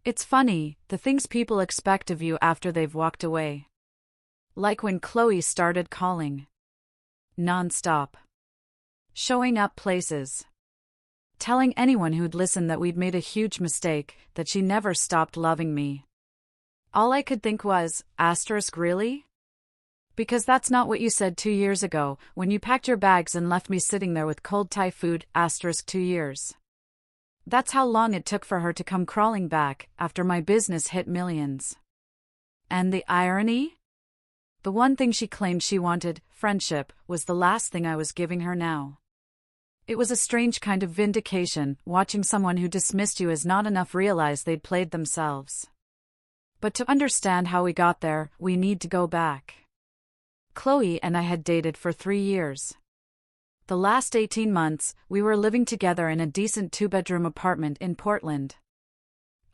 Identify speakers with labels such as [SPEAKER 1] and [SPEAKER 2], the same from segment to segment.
[SPEAKER 1] It's funny, the things people expect of you after they've walked away. Like when Chloe started calling. Non-stop. Showing up places. Telling anyone who'd listen that we'd made a huge mistake, that she never stopped loving me. All I could think was, really? Because that's not what you said 2 years ago, when you packed your bags and left me sitting there with cold Thai food, 2 years. That's how long it took for her to come crawling back, after my business hit millions. And the irony? The one thing she claimed she wanted, friendship, was the last thing I was giving her now. It was a strange kind of vindication, watching someone who dismissed you as not enough realize they'd played themselves. But to understand how we got there, we need to go back. Chloe and I had dated for 3 years. The last 18 months, we were living together in a decent 2-bedroom apartment in Portland.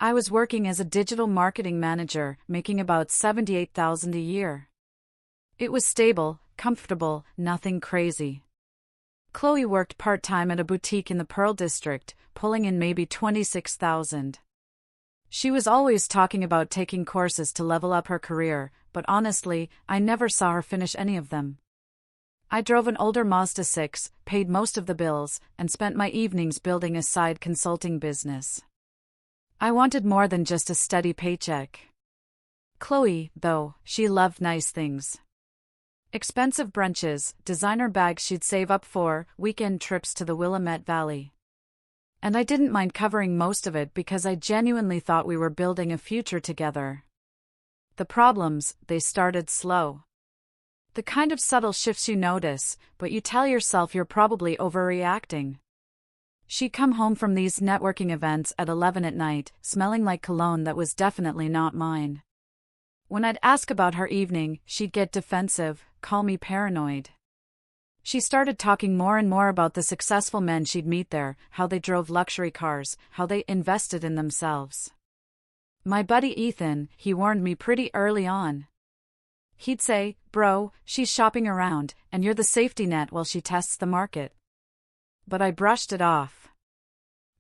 [SPEAKER 1] I was working as a digital marketing manager, making about $78,000 a year. It was stable, comfortable, nothing crazy. Chloe worked part-time at a boutique in the Pearl District, pulling in maybe $26,000. She was always talking about taking courses to level up her career, but honestly, I never saw her finish any of them. I drove an older Mazda 6, paid most of the bills, and spent my evenings building a side consulting business. I wanted more than just a steady paycheck. Chloe, though, she loved nice things. Expensive brunches, designer bags she'd save up for, weekend trips to the Willamette Valley. And I didn't mind covering most of it because I genuinely thought we were building a future together. The problems, they started slow. The kind of subtle shifts you notice, but you tell yourself you're probably overreacting. She'd come home from these networking events at 11 at night, smelling like cologne that was definitely not mine. When I'd ask about her evening, she'd get defensive, call me paranoid. She started talking more and more about the successful men she'd meet there, how they drove luxury cars, how they invested in themselves. My buddy Ethan, he warned me pretty early on. He'd say, "Bro, she's shopping around, and you're the safety net while she tests the market." But I brushed it off.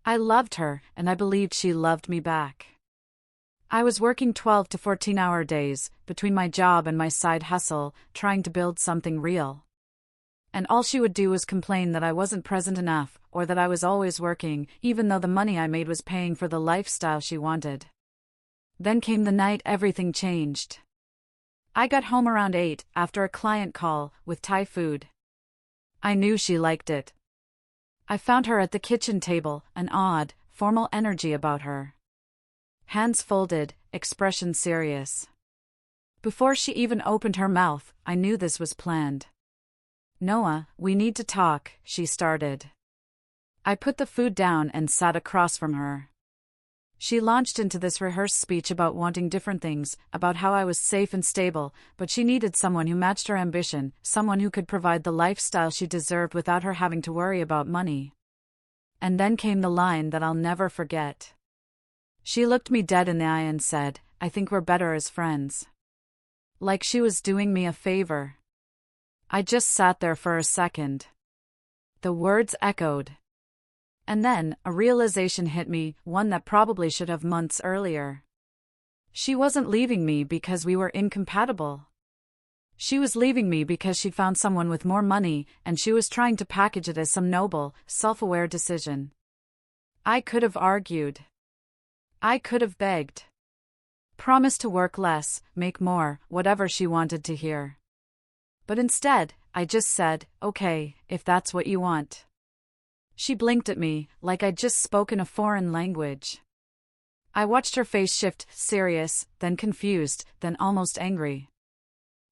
[SPEAKER 1] I loved her, and I believed she loved me back. I was working 12 to 14-hour days, between my job and my side hustle, trying to build something real. And all she would do was complain that I wasn't present enough, or that I was always working, even though the money I made was paying for the lifestyle she wanted. Then came the night everything changed. I got home around 8, after a client call, with Thai food. I knew she liked it. I found her at the kitchen table, an odd, formal energy about her. Hands folded, expression serious. Before she even opened her mouth, I knew this was planned. "Noah, we need to talk," she started. I put the food down and sat across from her. She launched into this rehearsed speech about wanting different things, about how I was safe and stable, but she needed someone who matched her ambition, someone who could provide the lifestyle she deserved without her having to worry about money. And then came the line that I'll never forget. She looked me dead in the eye and said, "I think we're better as friends." Like she was doing me a favor. I just sat there for a second. The words echoed. And then, a realization hit me, one that probably should have months earlier. She wasn't leaving me because we were incompatible. She was leaving me because she found someone with more money, and she was trying to package it as some noble, self-aware decision. I could have argued. I could have begged. Promised to work less, make more, whatever she wanted to hear. But instead, I just said, "Okay, if that's what you want." She blinked at me, like I'd just spoken a foreign language. I watched her face shift, serious, then confused, then almost angry.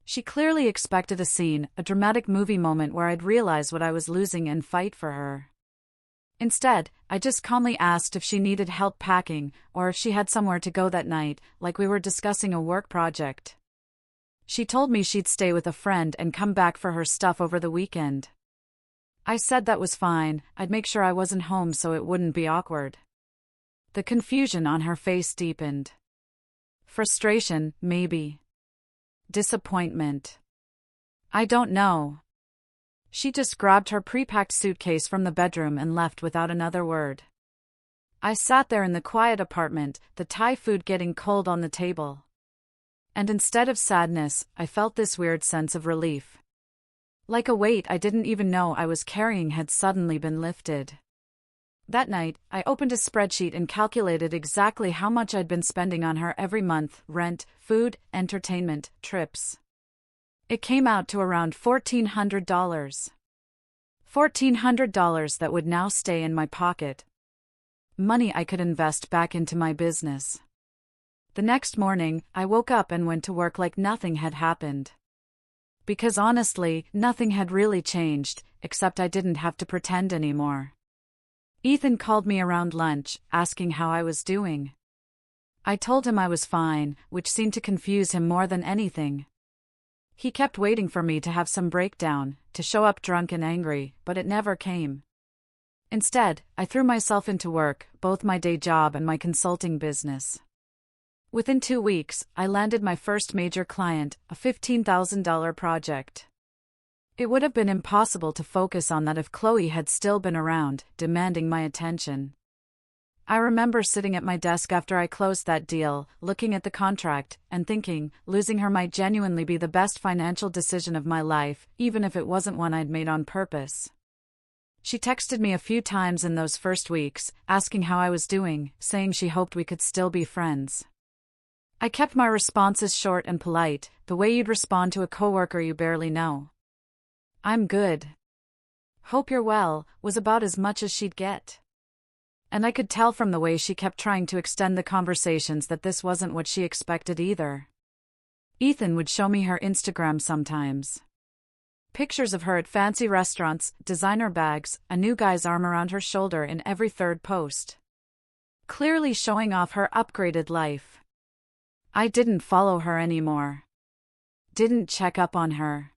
[SPEAKER 1] She clearly expected a scene, a dramatic movie moment where I'd realize what I was losing and fight for her. Instead, I just calmly asked if she needed help packing, or if she had somewhere to go that night, like we were discussing a work project. She told me she'd stay with a friend and come back for her stuff over the weekend. I said that was fine, I'd make sure I wasn't home so it wouldn't be awkward. The confusion on her face deepened. Frustration, maybe. Disappointment. I don't know. She just grabbed her pre-packed suitcase from the bedroom and left without another word. I sat there in the quiet apartment, the Thai food getting cold on the table. And instead of sadness, I felt this weird sense of relief. Like a weight I didn't even know I was carrying had suddenly been lifted. That night, I opened a spreadsheet and calculated exactly how much I'd been spending on her every month: rent, food, entertainment, trips. It came out to around $1,400. $1,400 that would now stay in my pocket. Money I could invest back into my business. The next morning, I woke up and went to work like nothing had happened. Because honestly, nothing had really changed, except I didn't have to pretend anymore. Ethan called me around lunch, asking how I was doing. I told him I was fine, which seemed to confuse him more than anything. He kept waiting for me to have some breakdown, to show up drunk and angry, but it never came. Instead, I threw myself into work, both my day job and my consulting business. Within 2 weeks, I landed my first major client, a $15,000 project. It would have been impossible to focus on that if Chloe had still been around, demanding my attention. I remember sitting at my desk after I closed that deal, looking at the contract, and thinking, losing her might genuinely be the best financial decision of my life, even if it wasn't one I'd made on purpose. She texted me a few times in those first weeks, asking how I was doing, saying she hoped we could still be friends. I kept my responses short and polite, the way you'd respond to a coworker you barely know. "I'm good. Hope you're well," was about as much as she'd get. And I could tell from the way she kept trying to extend the conversations that this wasn't what she expected either. Ethan would show me her Instagram sometimes. Pictures of her at fancy restaurants, designer bags, a new guy's arm around her shoulder in every third post. Clearly showing off her upgraded life. I didn't follow her anymore. Didn't check up on her.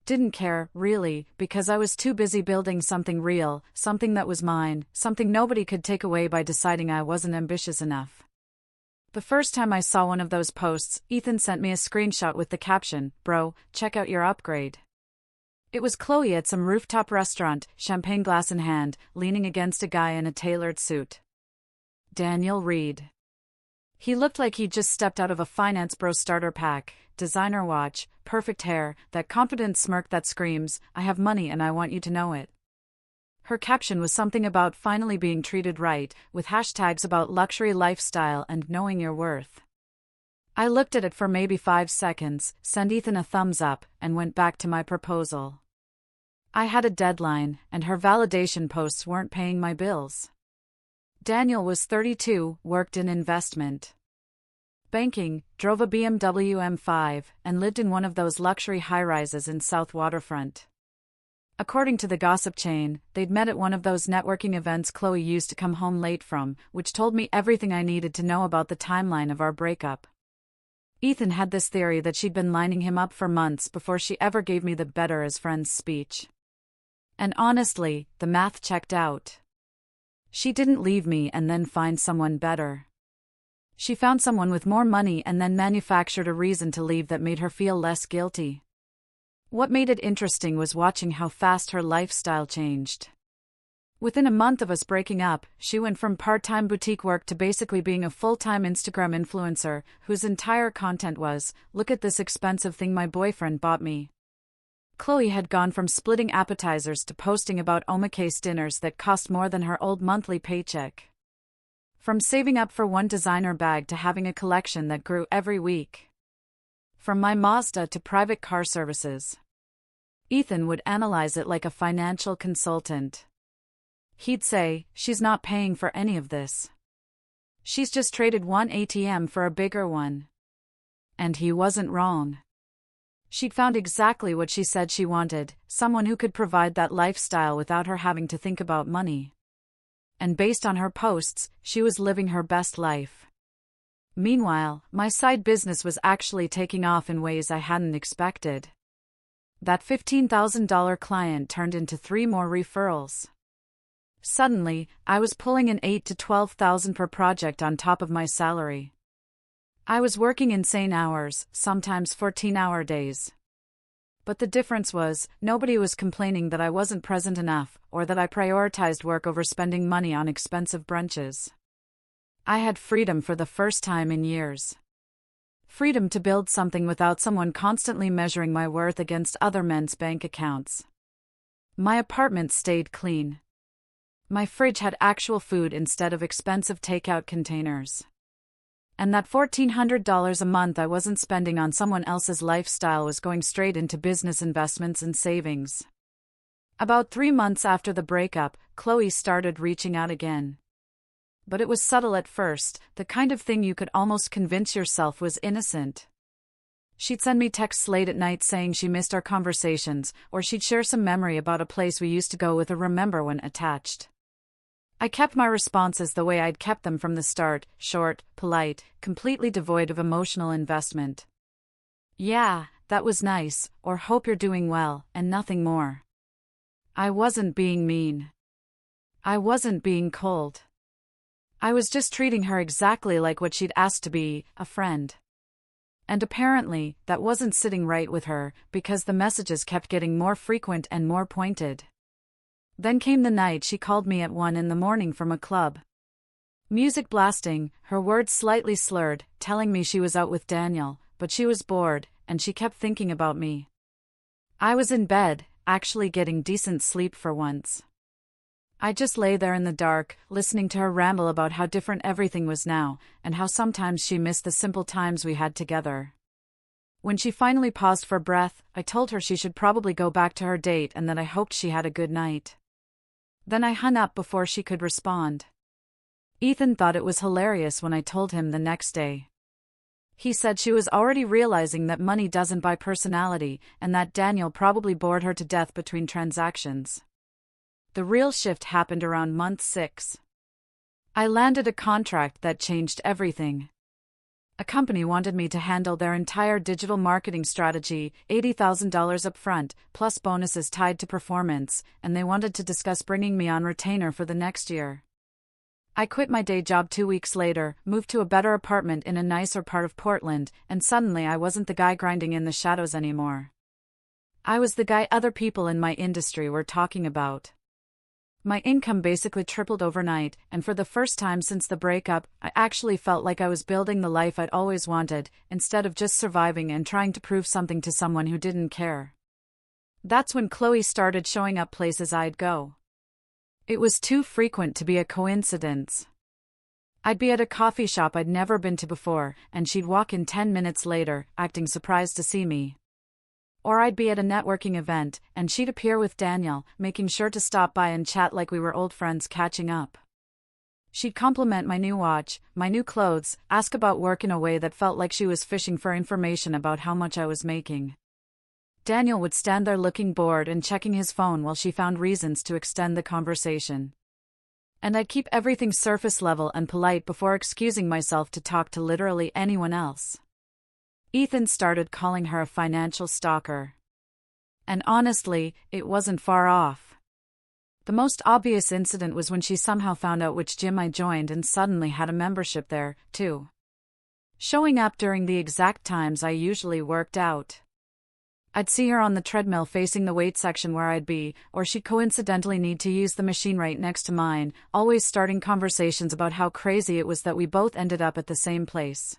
[SPEAKER 1] Didn't care, really, because I was too busy building something real, something that was mine, something nobody could take away by deciding I wasn't ambitious enough. The first time I saw one of those posts, Ethan sent me a screenshot with the caption, "Bro, check out your upgrade." It was Chloe at some rooftop restaurant, champagne glass in hand, leaning against a guy in a tailored suit. Daniel Reed. He looked like he'd just stepped out of a finance bro starter pack, designer watch, perfect hair, that confident smirk that screams, "I have money and I want you to know it." Her caption was something about finally being treated right, with hashtags about luxury lifestyle and knowing your worth. I looked at it for maybe 5 seconds, sent Ethan a thumbs up, and went back to my proposal. I had a deadline, and her validation posts weren't paying my bills. Daniel was 32, worked in investment banking, drove a BMW M5, and lived in one of those luxury high-rises in South Waterfront. According to the gossip chain, they'd met at one of those networking events Chloe used to come home late from, which told me everything I needed to know about the timeline of our breakup. Ethan had this theory that she'd been lining him up for months before she ever gave me the better as friends speech. And honestly, the math checked out. She didn't leave me and then find someone better. She found someone with more money and then manufactured a reason to leave that made her feel less guilty. What made it interesting was watching how fast her lifestyle changed. Within a month of us breaking up, she went from part-time boutique work to basically being a full-time Instagram influencer, whose entire content was, "Look at this expensive thing my boyfriend bought me." Chloe had gone from splitting appetizers to posting about omakase dinners that cost more than her old monthly paycheck. From saving up for one designer bag to having a collection that grew every week. From my Mazda to private car services. Ethan would analyze it like a financial consultant. He'd say, "She's not paying for any of this. She's just traded one ATM for a bigger one." And he wasn't wrong. She'd found exactly what she said she wanted, someone who could provide that lifestyle without her having to think about money. And based on her posts, she was living her best life. Meanwhile, my side business was actually taking off in ways I hadn't expected. That $15,000 client turned into 3 more referrals. Suddenly, I was pulling in $8,000 to $12,000 per project on top of my salary. I was working insane hours, sometimes 14-hour days. But the difference was, nobody was complaining that I wasn't present enough, or that I prioritized work over spending money on expensive brunches. I had freedom for the first time in years. Freedom to build something without someone constantly measuring my worth against other men's bank accounts. My apartment stayed clean. My fridge had actual food instead of expensive takeout containers. And that $1,400 a month I wasn't spending on someone else's lifestyle was going straight into business investments and savings. About 3 months after the breakup, Chloe started reaching out again. But it was subtle at first, the kind of thing you could almost convince yourself was innocent. She'd send me texts late at night saying she missed our conversations, or she'd share some memory about a place we used to go with a remember when attached. I kept my responses the way I'd kept them from the start, short, polite, completely devoid of emotional investment. Yeah, that was nice, or hope you're doing well, and nothing more. I wasn't being mean. I wasn't being cold. I was just treating her exactly like what she'd asked to be, a friend. And apparently, that wasn't sitting right with her, because the messages kept getting more frequent and more pointed. Then came the night she called me at 1 a.m. from a club. Music blasting, her words slightly slurred, telling me she was out with Daniel, but she was bored, and she kept thinking about me. I was in bed, actually getting decent sleep for once. I just lay there in the dark, listening to her ramble about how different everything was now, and how sometimes she missed the simple times we had together. When she finally paused for breath, I told her she should probably go back to her date and that I hoped she had a good night. Then I hung up before she could respond. Ethan thought it was hilarious when I told him the next day. He said she was already realizing that money doesn't buy personality, and that Daniel probably bored her to death between transactions. The real shift happened around month 6. I landed a contract that changed everything. A company wanted me to handle their entire digital marketing strategy, $80,000 upfront, plus bonuses tied to performance, and they wanted to discuss bringing me on retainer for the next year. I quit my day job 2 weeks later, moved to a better apartment in a nicer part of Portland, and suddenly I wasn't the guy grinding in the shadows anymore. I was the guy other people in my industry were talking about. My income basically tripled overnight, and for the first time since the breakup, I actually felt like I was building the life I'd always wanted, instead of just surviving and trying to prove something to someone who didn't care. That's when Chloe started showing up places I'd go. It was too frequent to be a coincidence. I'd be at a coffee shop I'd never been to before, and she'd walk in 10 minutes later, acting surprised to see me. Or I'd be at a networking event, and she'd appear with Daniel, making sure to stop by and chat like we were old friends catching up. She'd compliment my new watch, my new clothes, ask about work in a way that felt like she was fishing for information about how much I was making. Daniel would stand there looking bored and checking his phone while she found reasons to extend the conversation. And I'd keep everything surface level and polite before excusing myself to talk to literally anyone else. Ethan started calling her a financial stalker. And honestly, it wasn't far off. The most obvious incident was when she somehow found out which gym I joined and suddenly had a membership there, too. Showing up during the exact times I usually worked out. I'd see her on the treadmill facing the weight section where I'd be, or she'd coincidentally need to use the machine right next to mine, always starting conversations about how crazy it was that we both ended up at the same place.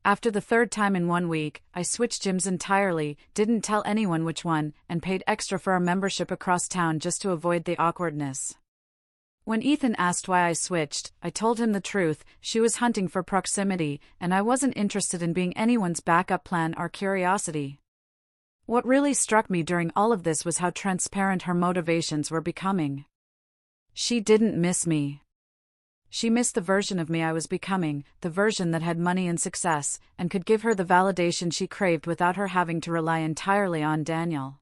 [SPEAKER 1] After the 3rd time in 1 week, I switched gyms entirely, didn't tell anyone which one, and paid extra for a membership across town just to avoid the awkwardness. When Ethan asked why I switched, I told him the truth. She was hunting for proximity, and I wasn't interested in being anyone's backup plan or curiosity. What really struck me during all of this was how transparent her motivations were becoming. She didn't miss me. She missed the version of me I was becoming, the version that had money and success, and could give her the validation she craved without her having to rely entirely on Daniel.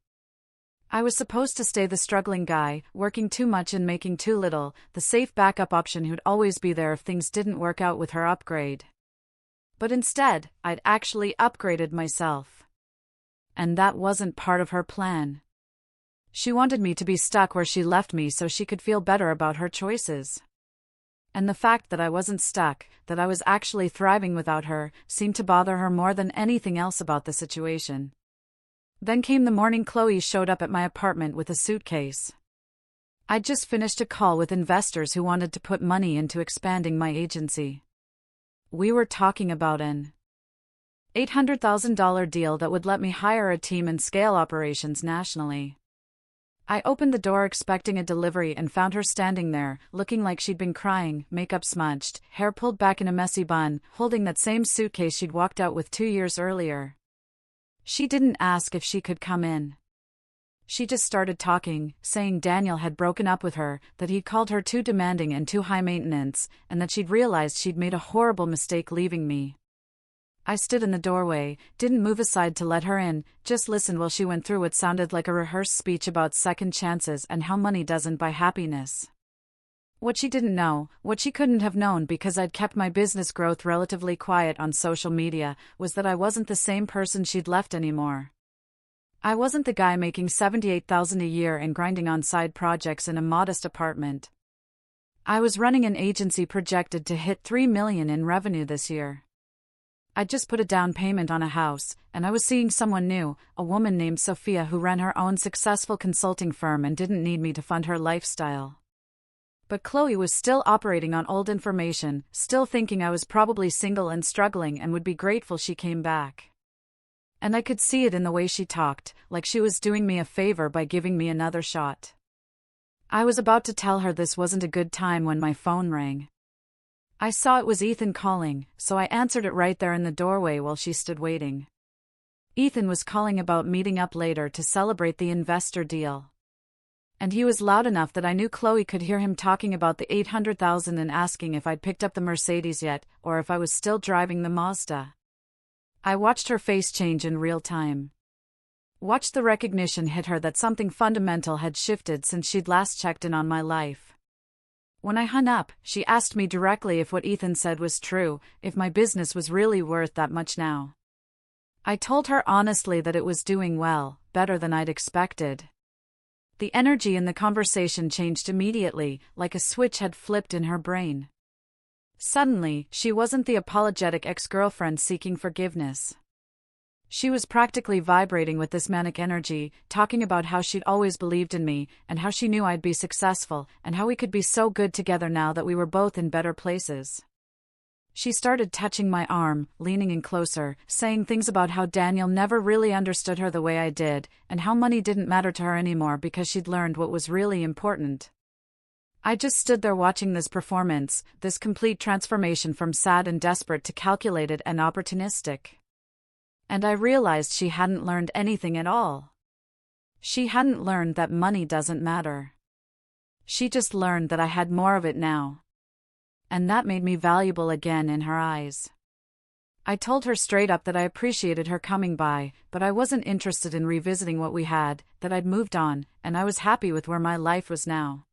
[SPEAKER 1] I was supposed to stay the struggling guy, working too much and making too little, the safe backup option who'd always be there if things didn't work out with her upgrade. But instead, I'd actually upgraded myself. And that wasn't part of her plan. She wanted me to be stuck where she left me so she could feel better about her choices. And the fact that I wasn't stuck, that I was actually thriving without her, seemed to bother her more than anything else about the situation. Then came the morning Chloe showed up at my apartment with a suitcase. I'd just finished a call with investors who wanted to put money into expanding my agency. We were talking about an $800,000 deal that would let me hire a team and scale operations nationally. I opened the door expecting a delivery and found her standing there, looking like she'd been crying, makeup smudged, hair pulled back in a messy bun, holding that same suitcase she'd walked out with 2 years earlier. She didn't ask if she could come in. She just started talking, saying Daniel had broken up with her, that he'd called her too demanding and too high maintenance, and that she'd realized she'd made a horrible mistake leaving me. I stood in the doorway, didn't move aside to let her in, just listened while she went through what sounded like a rehearsed speech about second chances and how money doesn't buy happiness. What she didn't know, what she couldn't have known because I'd kept my business growth relatively quiet on social media, was that I wasn't the same person she'd left anymore. I wasn't the guy making $78,000 a year and grinding on side projects in a modest apartment. I was running an agency projected to hit $3 million in revenue this year. I'd just put a down payment on a house, and I was seeing someone new, a woman named Sophia who ran her own successful consulting firm and didn't need me to fund her lifestyle. But Chloe was still operating on old information, still thinking I was probably single and struggling and would be grateful she came back. And I could see it in the way she talked, like she was doing me a favor by giving me another shot. I was about to tell her this wasn't a good time when my phone rang. I saw it was Ethan calling, so I answered it right there in the doorway while she stood waiting. Ethan was calling about meeting up later to celebrate the investor deal. And he was loud enough that I knew Chloe could hear him talking about the $800,000 and asking if I'd picked up the Mercedes yet, or if I was still driving the Mazda. I watched her face change in real time. Watched the recognition hit her that something fundamental had shifted since she'd last checked in on my life. When I hung up, she asked me directly if what Ethan said was true, if my business was really worth that much now. I told her honestly that it was doing well, better than I'd expected. The energy in the conversation changed immediately, like a switch had flipped in her brain. Suddenly, she wasn't the apologetic ex-girlfriend seeking forgiveness. She was practically vibrating with this manic energy, talking about how she'd always believed in me, and how she knew I'd be successful, and how we could be so good together now that we were both in better places. She started touching my arm, leaning in closer, saying things about how Daniel never really understood her the way I did, and how money didn't matter to her anymore because she'd learned what was really important. I just stood there watching this performance, this complete transformation from sad and desperate to calculated and opportunistic. And I realized she hadn't learned anything at all. She hadn't learned that money doesn't matter. She just learned that I had more of it now. And that made me valuable again in her eyes. I told her straight up that I appreciated her coming by, but I wasn't interested in revisiting what we had, that I'd moved on, and I was happy with where my life was now.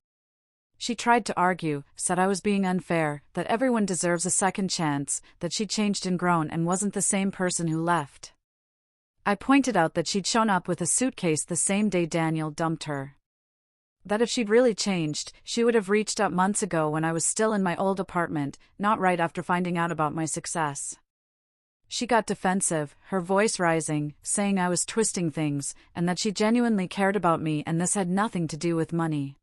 [SPEAKER 1] She tried to argue, said I was being unfair, that everyone deserves a second chance, that she'd changed and grown and wasn't the same person who left. I pointed out that she'd shown up with a suitcase the same day Daniel dumped her. That if she'd really changed, she would have reached out months ago when I was still in my old apartment, not right after finding out about my success. She got defensive, her voice rising, saying I was twisting things, and that she genuinely cared about me and this had nothing to do with money.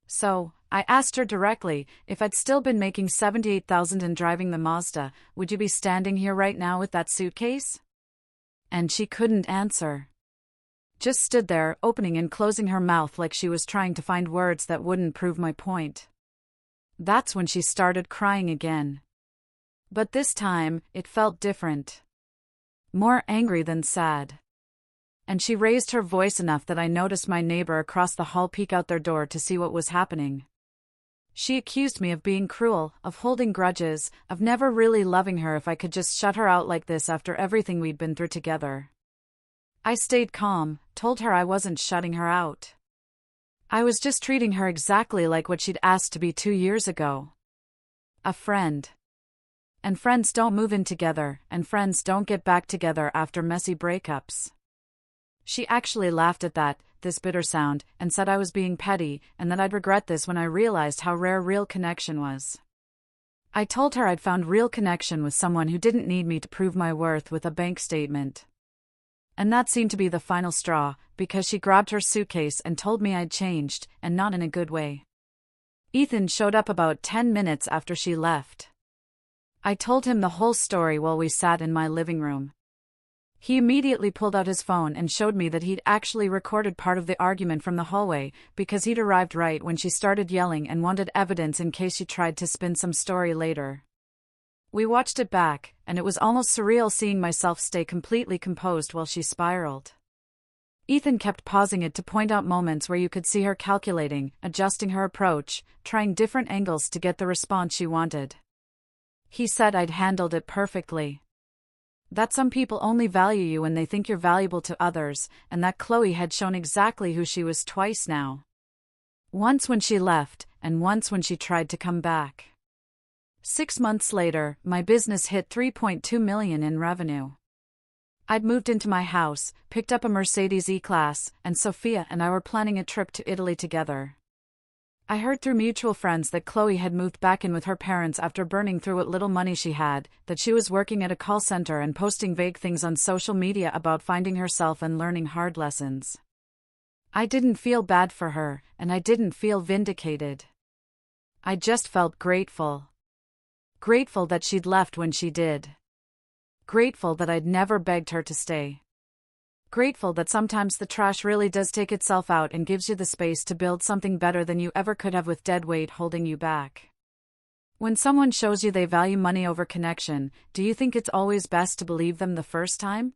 [SPEAKER 1] So, I asked her directly, if I'd still been making $78,000 and driving the Mazda, would you be standing here right now with that suitcase? And she couldn't answer. Just stood there, opening and closing her mouth like she was trying to find words that wouldn't prove my point. That's when she started crying again. But this time, it felt different. More angry than sad. And she raised her voice enough that I noticed my neighbor across the hall peek out their door to see what was happening. She accused me of being cruel, of holding grudges, of never really loving her if I could just shut her out like this after everything we'd been through together. I stayed calm, told her I wasn't shutting her out. I was just treating her exactly like what she'd asked to be 2 years ago. A friend. And friends don't move in together, and friends don't get back together after messy breakups. She actually laughed at that, this bitter sound, and said I was being petty, and that I'd regret this when I realized how rare real connection was. I told her I'd found real connection with someone who didn't need me to prove my worth with a bank statement. And that seemed to be the final straw, because she grabbed her suitcase and told me I'd changed, and not in a good way. Ethan showed up about 10 minutes after she left. I told him the whole story while we sat in my living room. He immediately pulled out his phone and showed me that he'd actually recorded part of the argument from the hallway, because he'd arrived right when she started yelling and wanted evidence in case she tried to spin some story later. We watched it back, and it was almost surreal seeing myself stay completely composed while she spiraled. Ethan kept pausing it to point out moments where you could see her calculating, adjusting her approach, trying different angles to get the response she wanted. He said I'd handled it perfectly. That some people only value you when they think you're valuable to others, and that Chloe had shown exactly who she was twice now. Once when she left, and once when she tried to come back. 6 months later, my business hit $3.2 million in revenue. I'd moved into my house, picked up a Mercedes E-Class, and Sophia and I were planning a trip to Italy together. I heard through mutual friends that Chloe had moved back in with her parents after burning through what little money she had, that she was working at a call center and posting vague things on social media about finding herself and learning hard lessons. I didn't feel bad for her, and I didn't feel vindicated. I just felt grateful. Grateful that she'd left when she did. Grateful that I'd never begged her to stay. Grateful that sometimes the trash really does take itself out and gives you the space to build something better than you ever could have with dead weight holding you back. When someone shows you they value money over connection, do you think it's always best to believe them the first time?